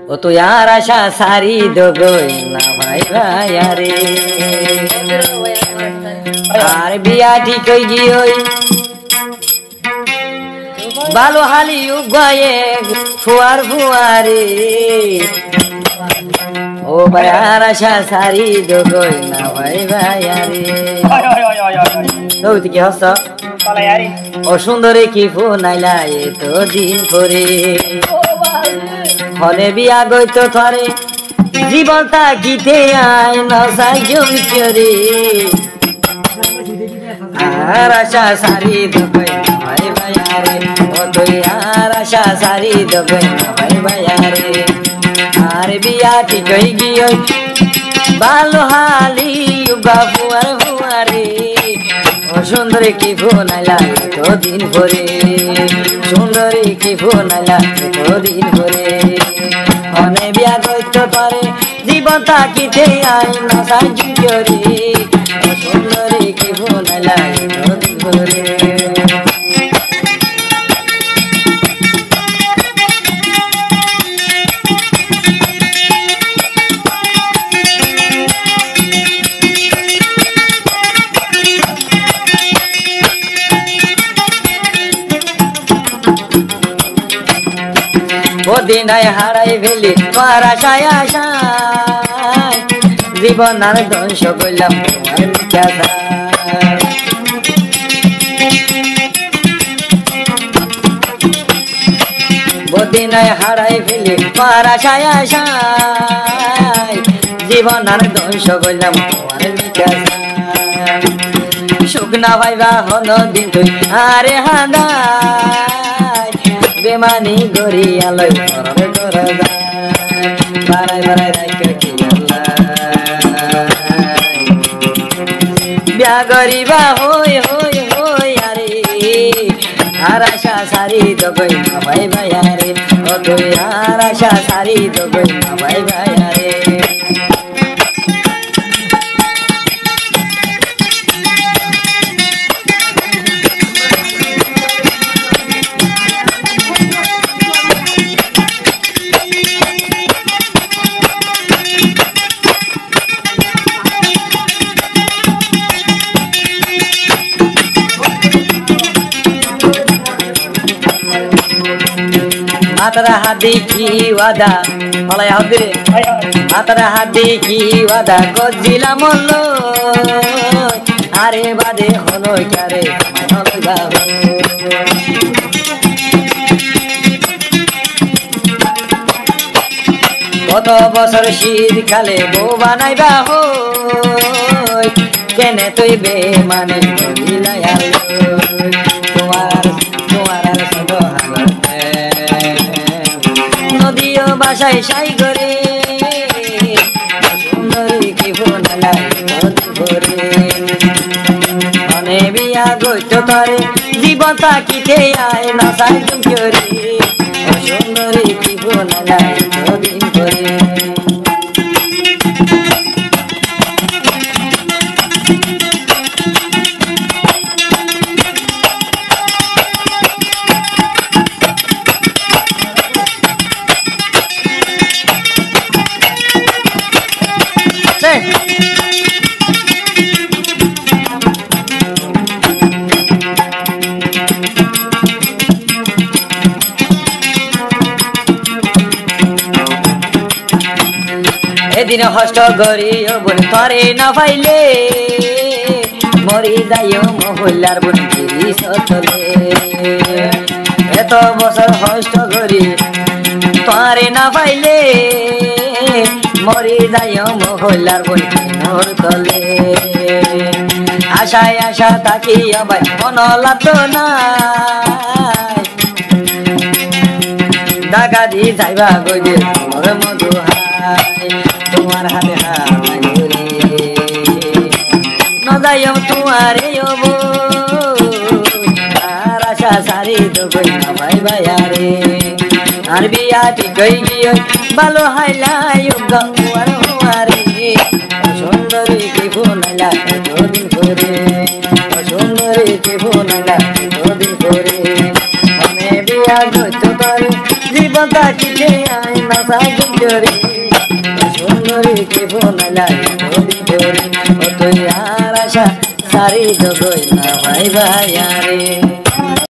ও তুই আর আশা সারি দগই না ভাই ভাই আরে আর বিয়া ঠিক হই গিয়ে ভালো হালি উগায়ে ফুয়ার ফুয়ারে ও ভাই আর আশা সারি দগই না ভাই ভাই আরে কি হস ও সুন্দরী কি ফোনাইলা এত দিন পরে হলে বিয়া গইত থরে জীবন তাকিতে আয় নসাই জমিরে আর আশা সারি দগই ভাই ভাই আরে ও তুই আর আশা সারি দগই ভাই ভাই আরে আর বিয়া ঠিক হই গিয়ে ভালো হালি উগা ফুয়ার ফুয়ারে ও সুন্দরী কি ফোনাইলা এত দিন পরে সুন্দরী কি ফোনাইলা এত দিন পরে মনে বিয়া করতে পারে জীবন তাকিতে আয় না সাহায্য রে ও সুন্দরী কি ফোনাইলা এত দিন পরে দিনায় হারাই ফেলি তোমার আশায় আশায় জীবন আর ধ্বংস করলাম তোমার মিথ্যা দিনায় হারাই ফেলি তোমার আশায় আশায় জীবন আর ধ্বংস করলাম তোমার মিথ্যা শুকনা ভাইবা হন দিন তুই আরে হাদা বেমানি গরি আলোই করবে করে বারাই বারাই রাখে কি বিয়া গরিবা হই হই হই আরে আর আশা সারি দগই না ভাই ভাই আরে ও তুই আর আশা সারি দগই না ভাই ভাই আরে মাতারা হাদি কি ওয়াদা বলাই হাদি রে মাতারা হাদি কি ওয়াদা গজিলাম লো আরে বাদে হলো কারে হলো বাবা কত বছর শীতকালে বউ বানাইবা হই কেনে তুই বেমানে মিলাইয়া তোমার তোমার আর সব নদীও বাসায় সাই করে সুন্দরী কি ফোনালা করে মনে বিয়া গইত তরে জীবন তাকিতে আয় না সাই করে সুন্দরী কি ফোনালা দিন করে এদিন হষ্ট গরিও বোন তরে না পাইলে মরি যাইও মহল্লার বোন গিরি সতলে এত বছর হষ্ট গরি তরে না পাইলে মরি যাইও মহল্লার বোন কিনোর তলে আশায় আশা তাকি আবার মন লাত না দাগা দি যাইবা গইলে তোমার মধু তোমার হাতে হাতে নদায়ম তোমারে আর আশা সারি দগই না ভাই ভাই আরে আর বিয়া ঠিক হই গিয়ে ভালো হাইলাই গাওয়ার হুয়ারে সুন্দরী কি ফোনাইলা এতদিন করে সুন্দরী কি ফোনাইলা এতদিন করে মনে বিয়া গইত তোরে জীবন থাকিতে আই না সাজুরি সুন্দরী কে বনালাই ধরি ধরি ও তুই আর আশা সারি দগই না ভাই ভাই আরে